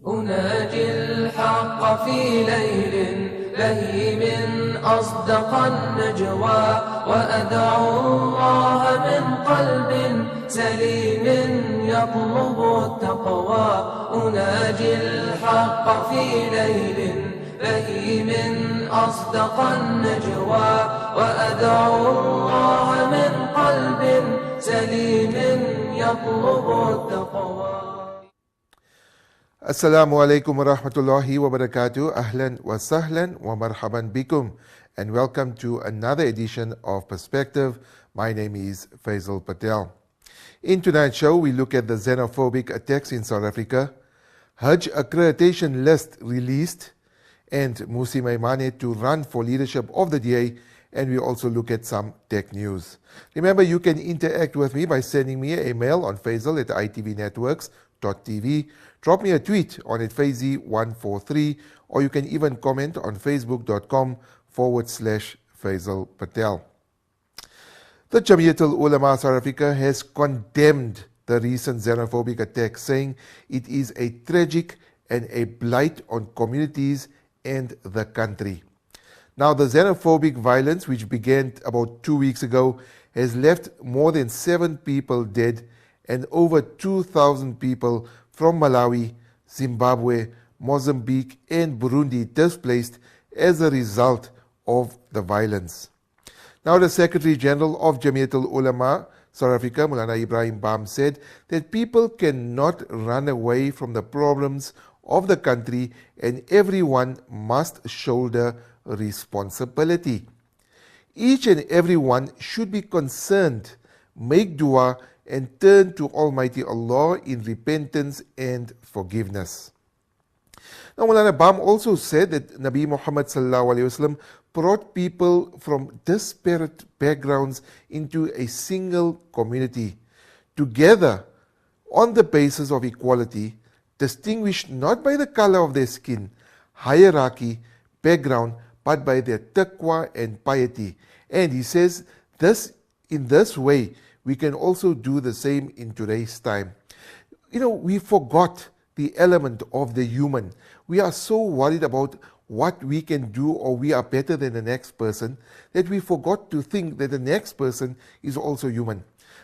أناجي الحق في ليل بهيم أصدق النجوى وأدعو الله من قلب سليم يطلب التقوى أناجي الحق في ليل بهيم أصدق النجوى وأدعو الله من قلب سليم يطلب التقوى. Assalamu alaikum wa rahmatullahi wa barakatuh. Ahlan wa sahlan wa marhaban bikum. And welcome to another edition of Perspective. My name is Faizel Patel. In tonight's show, we look at the xenophobic attacks in South Africa, Hajj Accreditation list released, and Mmusi Maimane to run for leadership of the DA, and we also look at some tech news. Remember, you can interact with me by sending me a mail on faisal@itvnetworks.tv. Drop me a tweet on @Faizi143, or you can even comment on facebook.com/Faisal Patel. The Jamiat Ulama South Africa has condemned the recent xenophobic attack, saying it is a tragic and a blight on communities and the country. Now, the xenophobic violence, which began about 2 weeks ago, has left more than 7 people dead and over 2,000 people from Malawi, Zimbabwe, Mozambique, and Burundi displaced as a result of the violence. Now, the Secretary General of Jamiat Ulama South Africa, Maulana Ibrahim Bam, said that people cannot run away from the problems of the country and everyone must shoulder responsibility. Each and everyone should be concerned, make dua, and turn to Almighty Allah in repentance and forgiveness. Now, Maulana Bam also said that Nabi Muhammad ﷺ brought people from disparate backgrounds into a single community, together on the basis of equality, distinguished not by the color of their skin, hierarchy, background, but by their taqwa and piety. And he says in this way, we can also do the same in today's time. We forgot the element of the human. We are so worried about what we can do, or we are better than the next person, that we forgot to think that the next person is also human.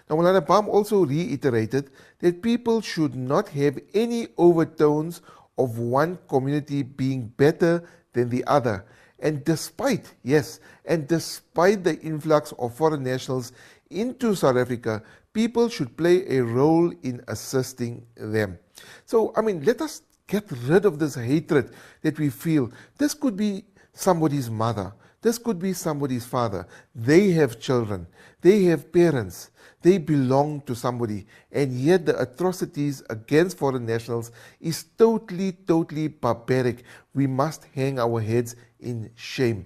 Now, Maulana Bam also reiterated that people should not have any overtones of one community being better than the other. And despite the influx of foreign nationals into South Africa, people should play a role in assisting them. So, let us get rid of this hatred that we feel. This could be somebody's mother. This could be somebody's father. They have children. They have parents. They belong to somebody. And yet the atrocities against foreign nationals is totally barbaric. We must hang our heads in shame.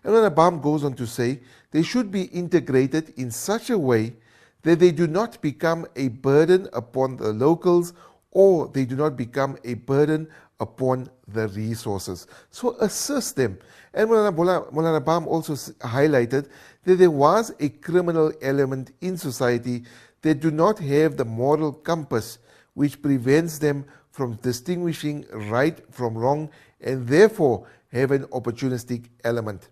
And then Abam goes on to say, they should be integrated in such a way that they do not become a burden upon the locals, or they do not become a burden upon the resources. So assist them. And Maulana Bam also highlighted that there was a criminal element in society that do not have the moral compass which prevents them from distinguishing right from wrong, and therefore have an opportunistic element.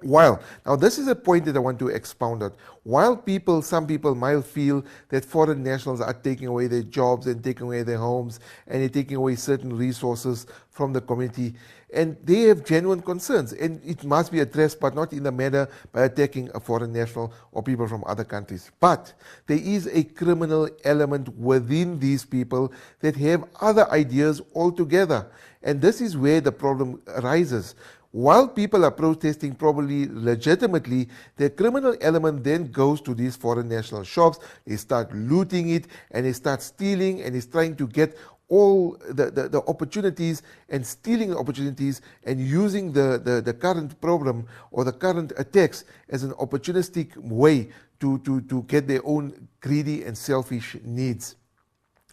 Now this is a point that I want to expound on. While some people might feel that foreign nationals are taking away their jobs and taking away their homes and they're taking away certain resources from the community, and they have genuine concerns, and it must be addressed, but not in the manner by attacking a foreign national or people from other countries. But there is a criminal element within these people that have other ideas altogether, and this is where the problem arises. While people are protesting probably legitimately, the criminal element then goes to these foreign national shops, they start looting it, and they start stealing, and is trying to get all the opportunities and stealing the opportunities and using the current problem or the current attacks as an opportunistic way to get their own greedy and selfish needs.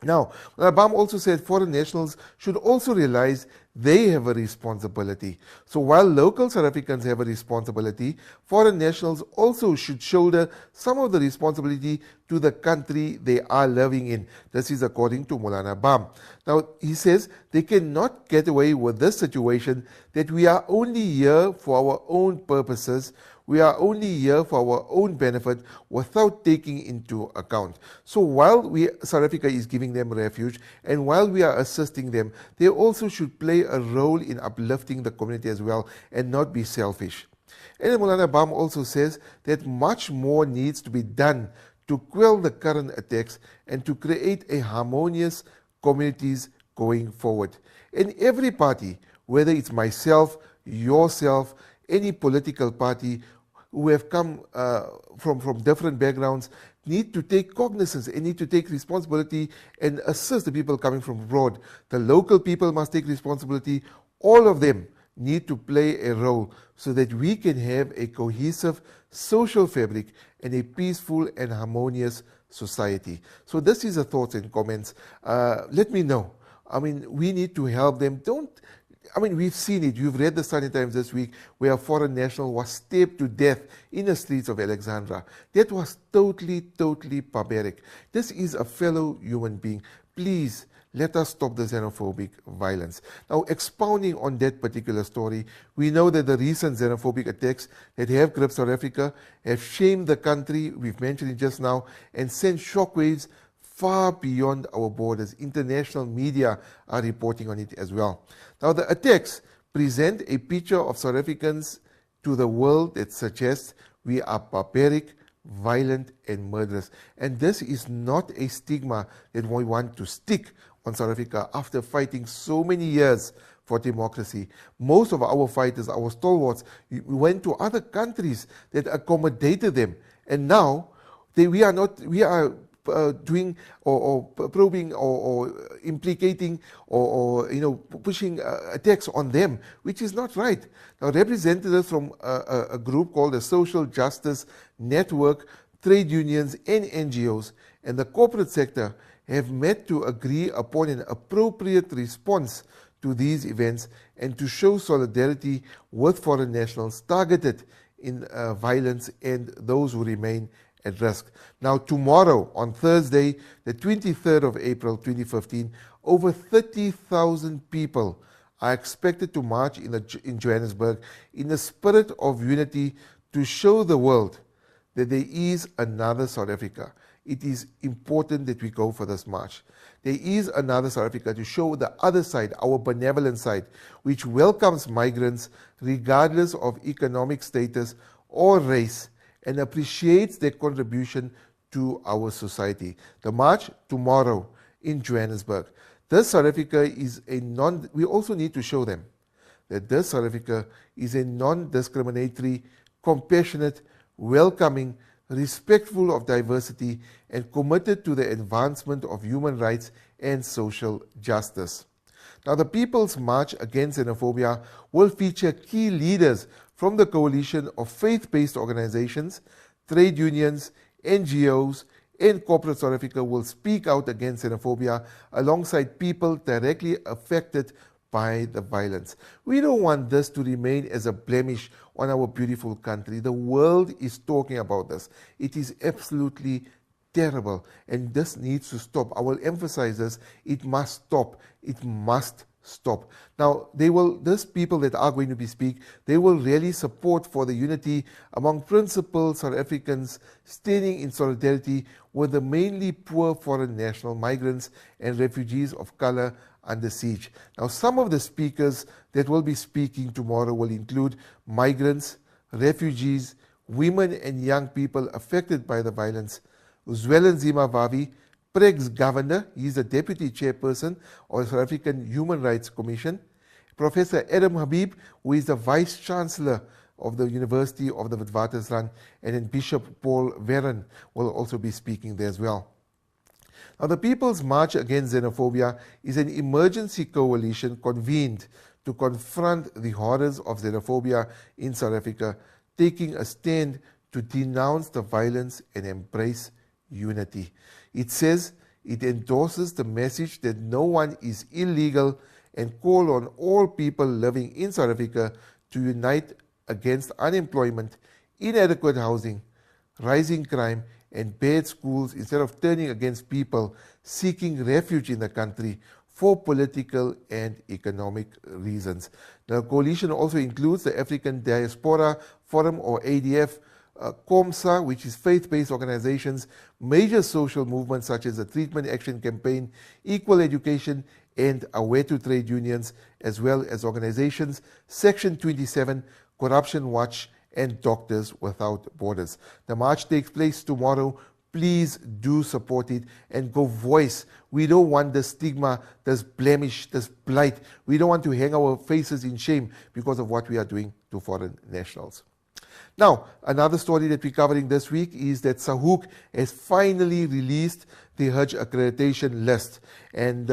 Now, Abam also said foreign nationals should also realize they have a responsibility. So while local South Africans have a responsibility, foreign nationals also should shoulder some of the responsibility to the country they are living in. This is according to Maulana Bam. Now, he says they cannot get away with this situation that we are only here for our own purposes, we are only here for our own benefit without taking into account. So while South Africa is giving them refuge and while we are assisting them, they also should play a role in uplifting the community as well and not be selfish. And Maulana Bam also says that much more needs to be done to quell the current attacks and to create a harmonious communities going forward. And every party, whether it's myself, yourself, any political party who have come from different backgrounds, need to take cognizance and need to take responsibility and assist the people coming from abroad. The local people must take responsibility. All of them need to play a role so that we can have a cohesive social fabric and a peaceful and harmonious society. So this is the thoughts and comments. Let me know. I mean, we need to help them. We've seen it. You've read the Sunday Times this week where a foreign national was stabbed to death in the streets of Alexandra. That was totally barbaric. This is a fellow human being. Please, let us stop the xenophobic violence. Now, expounding on that particular story, we know that the recent xenophobic attacks that have gripped South Africa have shamed the country, we've mentioned it just now, and sent shockwaves far beyond our borders. International media are reporting on it as well. Now, the attacks present a picture of South Africans to the world that suggests we are barbaric, violent, and murderous. And this is not a stigma that we want to stick on South Africa after fighting so many years for democracy. Most of our fighters, our stalwarts, went to other countries that accommodated them. And now we are doing or probing or implicating or pushing attacks on them, which is not right. Now, representatives from a group called the Social Justice Network, trade unions and NGOs, and the corporate sector have met to agree upon an appropriate response to these events and to show solidarity with foreign nationals targeted in violence and those who remain at risk. Now, tomorrow, on Thursday, the 23rd of April 2015, over 30,000 people are expected to march in Johannesburg in the spirit of unity to show the world that there is another South Africa. It is important that we go for this march. There is another South Africa to show the other side, our benevolent side, which welcomes migrants regardless of economic status or race and appreciates their contribution to our society. The march tomorrow in Johannesburg. This South Africa is we also need to show them that this South Africa is a non-discriminatory, compassionate, welcoming, respectful of diversity, and committed to the advancement of human rights and social justice. Now, the People's March Against Xenophobia will feature key leaders from the coalition of faith-based organizations, trade unions, NGOs, and corporate South Africa will speak out against xenophobia alongside people directly affected by the violence. We don't want this to remain as a blemish on our beautiful country. The world is talking about this. It is absolutely terrible, and this needs to stop. I will emphasize this. It must stop. It must stop. Now, these people that are going to be speak, they will really support for the unity among principal South Africans standing in solidarity with the mainly poor foreign national migrants and refugees of color under siege. Now, some of the speakers that will be speaking tomorrow will include migrants, refugees, women and young people affected by the violence. Zwelenzima Vavi, PREG's governor, he is the deputy chairperson of the South African Human Rights Commission. Professor Adam Habib, who is the vice chancellor of the University of the Witwatersrand, and then Bishop Paul Verren will also be speaking there as well. Now, the People's March Against Xenophobia is an emergency coalition convened to confront the horrors of xenophobia in South Africa, taking a stand to denounce the violence and embrace unity. It says it endorses the message that no one is illegal and call on all people living in South Africa to unite against unemployment, inadequate housing, rising crime, and bad schools instead of turning against people seeking refuge in the country for political and economic reasons. The coalition also includes the African Diaspora Forum, or ADF, COMSA, which is faith-based organizations, major social movements such as the Treatment Action Campaign, Equal Education, and Awetu trade unions, as well as organizations Section 27, Corruption Watch, and Doctors Without Borders. The march takes place tomorrow. Please do support it and go voice. We don't want the stigma, this blemish, this blight. We don't want to hang our faces in shame because of what we are doing to foreign nationals. Now, another story that we're covering this week is that Sahuk has finally released the Hajj accreditation list. And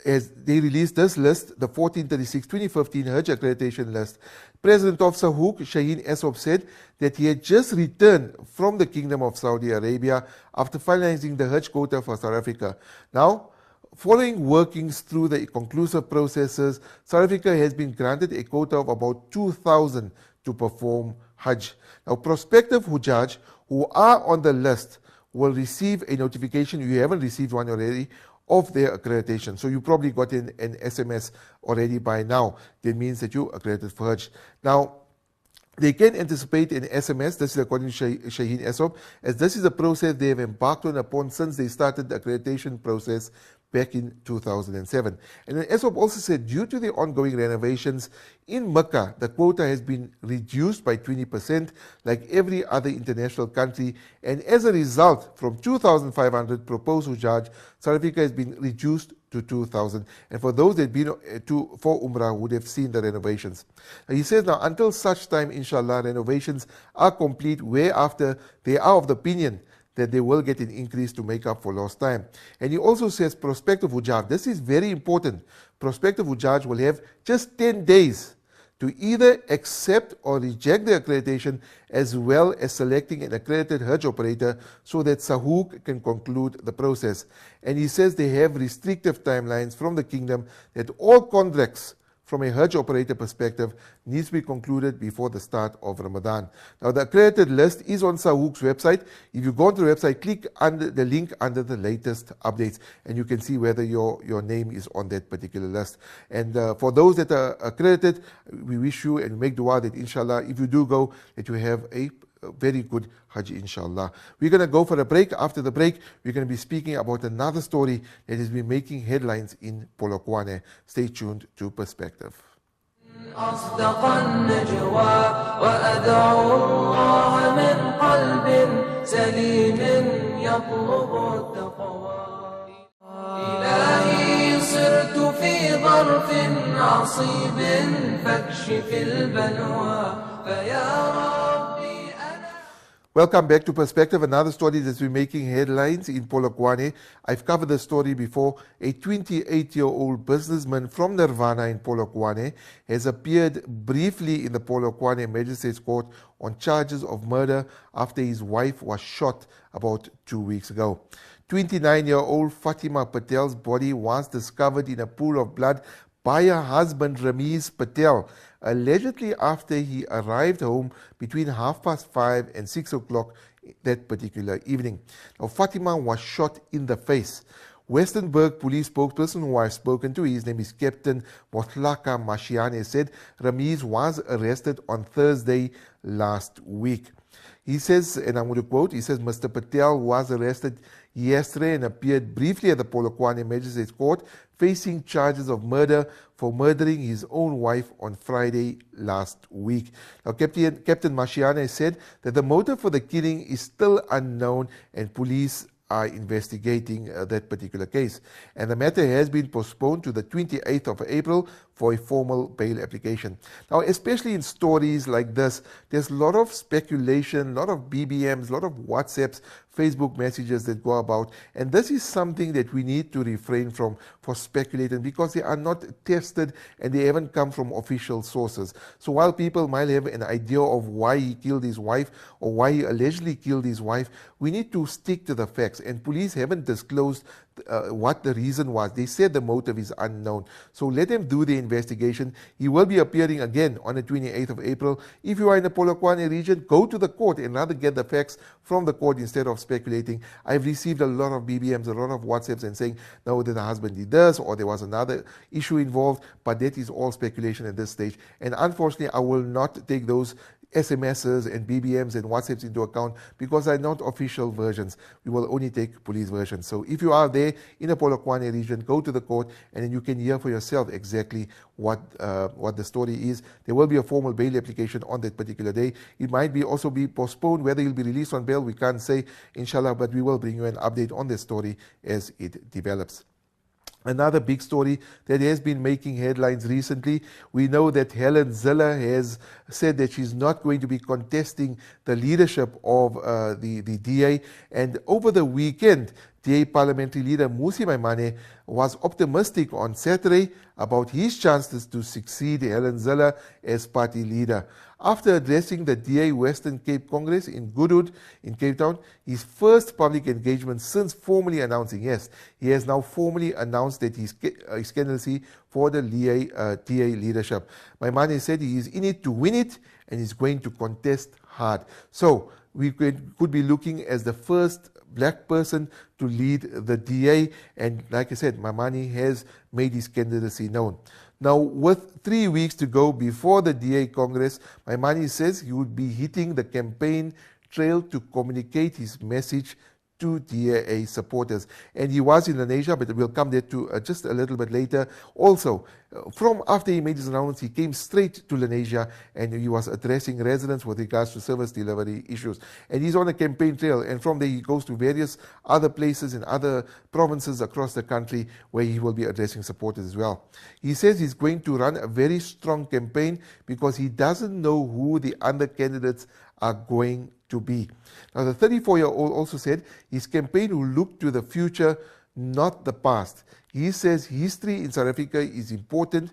as they released this list, the 1436-2015 Hajj accreditation list, President of Sahuk, Shaheen Esop, said that he had just returned from the Kingdom of Saudi Arabia after finalizing the Hajj quota for South Africa. Now, following workings through the conclusive processes, South Africa has been granted a quota of about 2,000 to perform Hajj. Now, prospective Hujjaj who are on the list will receive a notification, you haven't received one already, of their accreditation. So you probably got an SMS already by now. That means that you accredited for Hajj. Now, they can anticipate an SMS, this is according to Shaheen Esop, as this is a process they have embarked upon since they started the accreditation process back in 2007. And then Esop also said due to the ongoing renovations in Mecca, the quota has been reduced by 20% like every other international country, and as a result, from 2,500 proposed Hujjaj, South Africa has been reduced to 2,000. And for those that have been for Umrah would have seen the renovations. Now, he says now until such time, inshallah, renovations are complete, whereafter they are of the opinion that they will get an increase to make up for lost time. And he also says prospective Hujjaj, this is very important, prospective Hujjaj will have just 10 days to either accept or reject the accreditation, as well as selecting an accredited Hajj operator so that Sahuk can conclude the process. And he says they have restrictive timelines from the kingdom that all contracts from a Hajj operator perspective needs to be concluded before the start of Ramadan. Now, the accredited list is on Sahuk's website. If you go onto the website, click under the link under the latest updates, and you can see whether your name is on that particular list. And for those that are accredited, we wish you and make dua that inshallah, if you do go, that you have a very good Hajj, inshallah. We're going to go for a break. After the break, we're going to be speaking about another story that has been making headlines in Polokwane. Stay tuned to Perspective. أصدق النجوى وأدعو الله من قلب سليم يطلب التقوى إلهي صرت في ظرف عصيب فاكشف البلوى فيا ربي. Welcome back to Perspective. Another story that's been making headlines in Polokwane. I've covered the story before. A 28-year-old businessman from Nirvana in Polokwane has appeared briefly in the Polokwane Magistrates Court on charges of murder after his wife was shot about 2 weeks ago. 29-year-old Fatima Patel's body was discovered in a pool of blood by her husband Ramiz Patel, allegedly after he arrived home between 5:30 and 6 o'clock that particular evening. Now, Fatima was shot in the face. Westernburg police spokesperson who I've spoken to, his name is Captain Motlaka Mashiane, said Ramiz was arrested on Thursday last week. He says, and I'm going to quote, he says, Mr. Patel was arrested yesterday and appeared briefly at the Polokwane Magistrates Court facing charges of murder for murdering his own wife on Friday last week. Now, Captain Mashiane said that the motive for the killing is still unknown and police are investigating that particular case. And the matter has been postponed to the 28th of April for a formal bail application. Now, especially in stories like this, there's a lot of speculation, a lot of BBMs, a lot of WhatsApps, Facebook messages that go about. And this is something that we need to refrain from for speculating because they are not tested and they haven't come from official sources. So while people might have an idea of why he killed his wife or why he allegedly killed his wife, we need to stick to the facts. And police haven't disclosed what the reason was. They said the motive is unknown. So let them do the investigation. He will be appearing again on the 28th of April. If you are in the Polokwane region, go to the court and rather get the facts from the court instead of speculating. I've received a lot of BBMs, a lot of WhatsApps and saying, no, that the husband did this or there was another issue involved, but that is all speculation at this stage. And unfortunately, I will not take those SMSs and BBMs and WhatsApps into account because they're not official versions. We will only take police versions. So if you are there in the Polokwane region, go to the court and then you can hear for yourself exactly what the story is. There will be a formal bail application on that particular day. It might be also be postponed. Whether you'll be released on bail, we can't say, inshallah, but we will bring you an update on the story as it develops. Another big story that has been making headlines recently, we know that Helen Zille has said that she's not going to be contesting the leadership of the DA. And over the weekend, DA parliamentary leader Mmusi Maimane was optimistic on Saturday about his chances to succeed Helen Zille as party leader. After addressing the DA Western Cape Congress in Goodwood in Cape Town, his first public engagement since formally announcing, yes, he has now formally announced that his candidacy for the DA leadership. Maimane said he is in it to win it and is going to contest hard. So we could be looking as the first black person to lead the DA, and like I said, Maimane has made his candidacy known. Now, with 3 weeks to go before the DA Congress, Maimane says he would be hitting the campaign trail to communicate his message to DA supporters. And he was in Indonesia, but we'll come there to just a little bit later. Also, from after he made his announcement, he came straight to Indonesia and he was addressing residents with regards to service delivery issues. And he's on a campaign trail, and from there he goes to various other places in other provinces across the country where he will be addressing supporters as well. He says he's going to run a very strong campaign because he doesn't know who the other candidates are going to be. Now, the 34-year-old also said his campaign will look to the future, not the past. He says history in South Africa is important.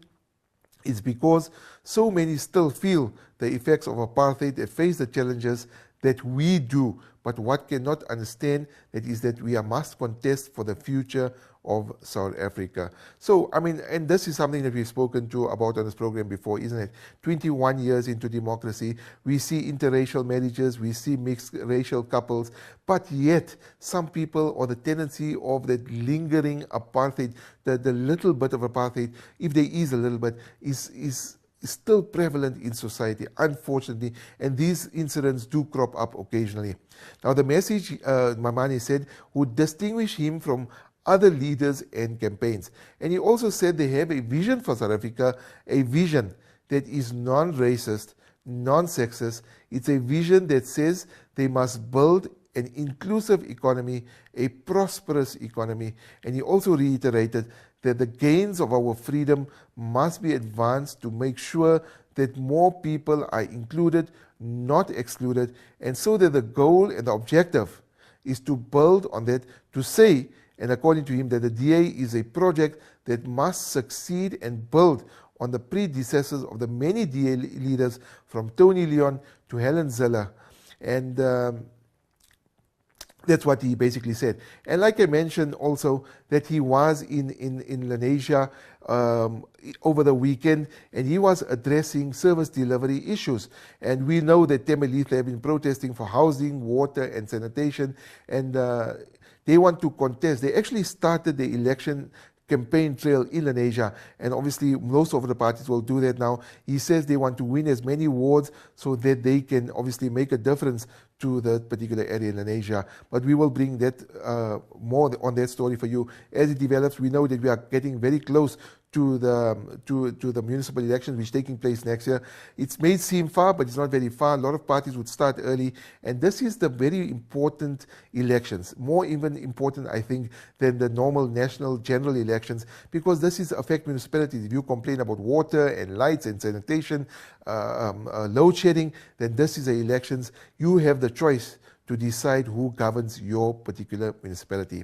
It's because so many still feel the effects of apartheid and face the challenges that we do. But what cannot understand that is that we must contest for the future of South Africa. So, I mean, and this is something that we've spoken to about on this program before, isn't it? 21 years into democracy, we see interracial marriages, we see mixed racial couples, but yet some people, or the tendency of that lingering apartheid, the little bit of apartheid, if there is a little bit, is still prevalent in society, unfortunately, and these incidents do crop up occasionally. Now, the message, Maimane said, would distinguish him from other leaders and campaigns. And he also said they have a vision for South Africa, a vision that is non-racist, non-sexist. It's a vision that says they must build an inclusive economy, a prosperous economy. And he also reiterated that the gains of our freedom must be advanced to make sure that more people are included, not excluded, and so that the goal and the objective is to build on that, to say, and according to him, that the DA is a project that must succeed and build on the predecessors of the many DA leaders from Tony Leon to Helen Zille. And that's what he basically said. And like I mentioned also, that he was in Indonesia over the weekend, and he was addressing service delivery issues. And we know that Temelitha have been protesting for housing, water, and sanitation, and they want to contest. They actually started the election campaign trail in Indonesia, and obviously most of the parties will do that now. He says they want to win as many wards so that they can obviously make a difference to that particular area in Indonesia. But we will bring that more on that story for you as it develops. We know that we are getting very close to the municipal elections which are taking place next year. It may seem far, but it's not very far. A lot of parties would start early, and this is the very important elections, more even important, I think, than the normal national general elections, because this is affect municipalities. If you complain about water and lights and sanitation, load shedding, then this is the elections. You have the choice to decide who governs your particular municipality.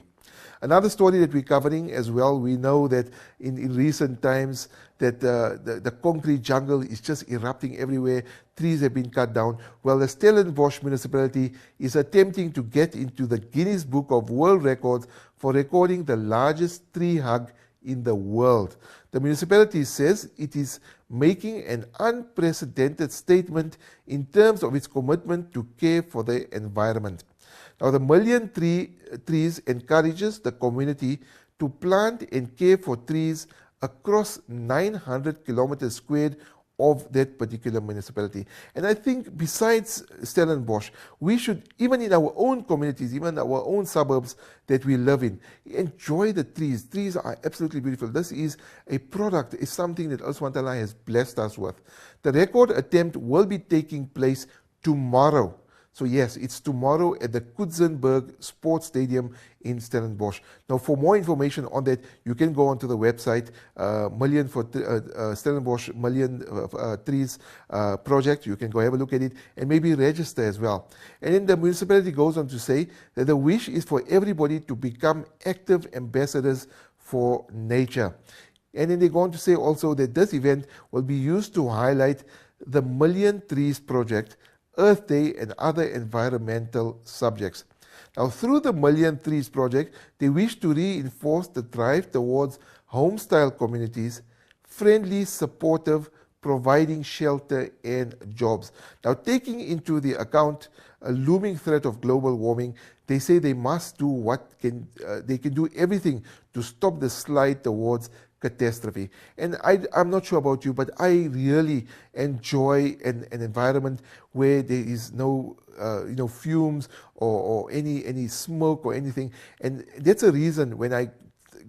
Another story that we're covering as well, we know that in recent times that the concrete jungle is just erupting everywhere. Trees have been cut down. Well, the Stellenbosch municipality is attempting to get into the Guinness Book of World Records for recording the largest tree hug in the world. The municipality says it is making an unprecedented statement in terms of its commitment to care for the environment. Now, the Million Trees encourages the community to plant and care for trees across 900 kilometers squared of that particular municipality. And I think besides Stellenbosch, we should, even in our own communities, even our own suburbs that we live in, enjoy the trees. Trees are absolutely beautiful. This is a product, it's something that Allah SWT has blessed us with. The record attempt will be taking place tomorrow. So yes, it's tomorrow at the Kutzenberg Sports Stadium in Stellenbosch. Now, for more information on that, you can go onto the website, Stellenbosch Million Trees Project. You can go have a look at it and maybe register as well. And then the municipality goes on to say that the wish is for everybody to become active ambassadors for nature. And then they go on to say also that this event will be used to highlight the Million Trees Project, Earth Day, and other environmental subjects. Now, through the Million Trees Project, they wish to reinforce the drive towards home-style communities, friendly, supportive, providing shelter and jobs. Now, taking into the account a looming threat of global warming, they say they must do what they can do everything to stop the slide towards catastrophe. And I'm not sure about you, but I really enjoy an environment where there is no fumes or any smoke or anything. And that's a reason when I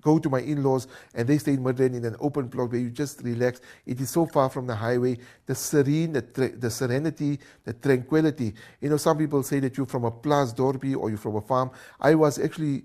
go to my in-laws and they stay in Midrand in an open plot where you just relax. It is so far from the highway, the serenity, the tranquility. Some people say that you're from a plaas dorpie or you're from a farm. I was actually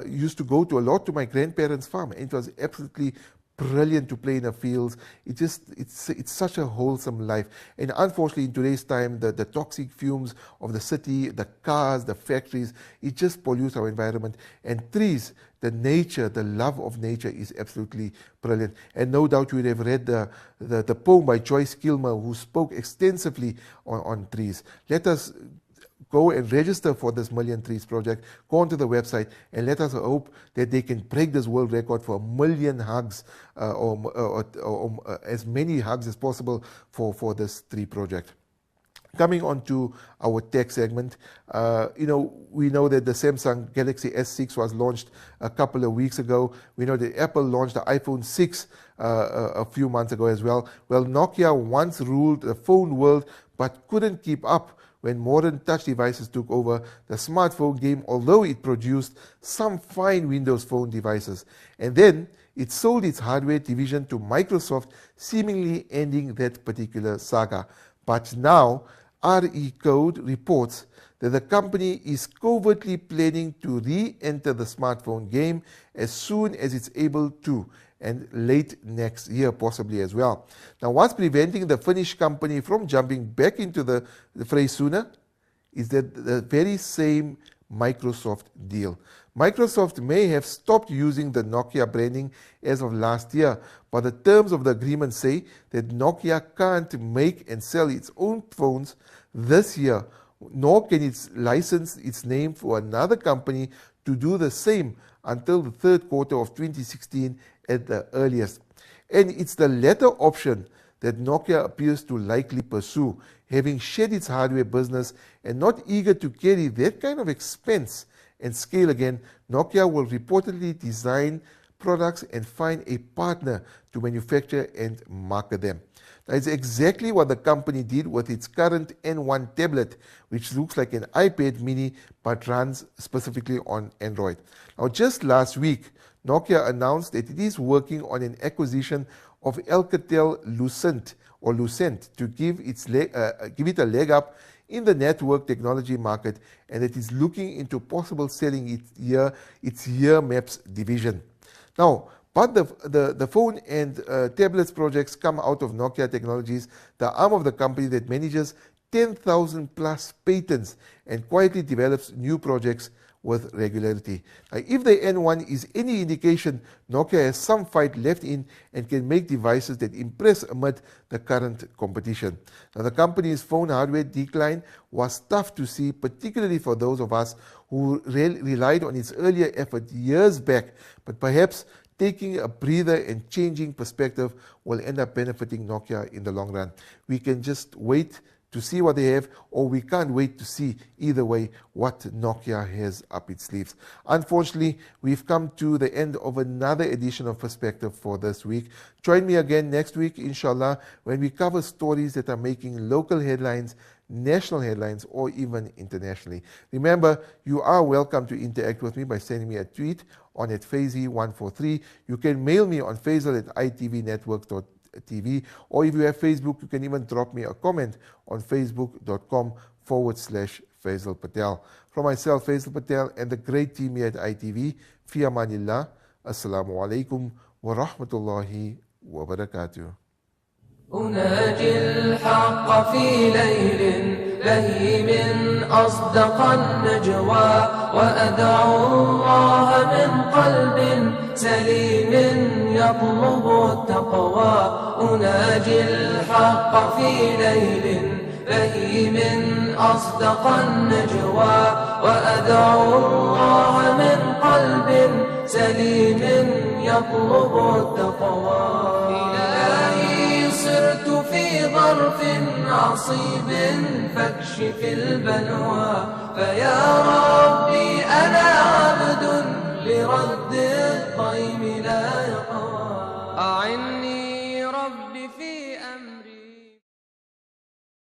used to go to a lot to my grandparents' farm. It was absolutely brilliant to play in the fields. It's such a wholesome life. And unfortunately, in today's time, the toxic fumes of the city, the cars, the factories, it just pollutes our environment. And trees, the nature, the love of nature is absolutely brilliant. And no doubt you would have read the poem by Joyce Kilmer, who spoke extensively on trees. Let us go and register for this Million Trees Project. Go onto the website and let us hope that they can break this world record for 1 million hugs or as many hugs as possible for this tree project. Coming on to our tech segment, we know that the Samsung Galaxy S6 was launched a couple of weeks ago. We know that Apple launched the iPhone 6 a few months ago as well. Well, Nokia once ruled the phone world but couldn't keep up when modern touch devices took over the smartphone game, although it produced some fine Windows Phone devices. And then it sold its hardware division to Microsoft, seemingly ending that particular saga. But now, RE Code reports that the company is covertly planning to re-enter the smartphone game as soon as it's able to, and late next year possibly as well. Now, what's preventing the Finnish company from jumping back into the fray sooner is that the very same Microsoft deal. Microsoft may have stopped using the Nokia branding as of last year, but the terms of the agreement say that Nokia can't make and sell its own phones this year, nor can it license its name for another company to do the same until the third quarter of 2016 at the earliest. And it's the latter option that Nokia appears to likely pursue, having shed its hardware business and not eager to carry that kind of expense and scale again. Nokia will reportedly design products and find a partner to manufacture and market them. Now, it's exactly what the company did with its current N1 tablet, which looks like an iPad mini but runs specifically on Android. Now, just last week, Nokia announced that it is working on an acquisition of Alcatel-Lucent to give it a leg up in the network technology market, and it is looking into possible selling its Year Maps division. Now, but the phone and tablets projects come out of Nokia Technologies, the arm of the company that manages 10,000 plus patents and quietly develops new projects with regularity. Now, if the N1 is any indication, Nokia has some fight left in and can make devices that impress amid the current competition. Now, the company's phone hardware decline was tough to see, particularly for those of us who relied on its earlier effort years back, but perhaps taking a breather and changing perspective will end up benefiting Nokia in the long run. We can just wait to see what they have, or we can't wait to see, either way, what Nokia has up its sleeves. Unfortunately, we've come to the end of another edition of Perspective for this week. Join me again next week, inshallah, when we cover stories that are making local headlines, national headlines, or even internationally. Remember, you are welcome to interact with me by sending me a tweet on @Faizi143. You can mail me on Faizel@itvnetwork.tv, or if you have Facebook, you can even drop me a comment on facebook.com/Faizel Patel. From myself, Faizel Patel, and the great team here at ITV, fi amanillah, assalamu alaikum wa rahmatullahi wa barakatuh. أناجي الحق في ليل لهيم أصدق النجوى وأدعو الله من قلب سليم يطلب التقوى أناجي الحق في ليل لهيم أصدق النجوى وأدعو الله من قلب سليم يطلب التقوى صرت في ظرف عصيب فاكشف البلوى فيا ربي أنا عبد لرد الضيم لا يقوى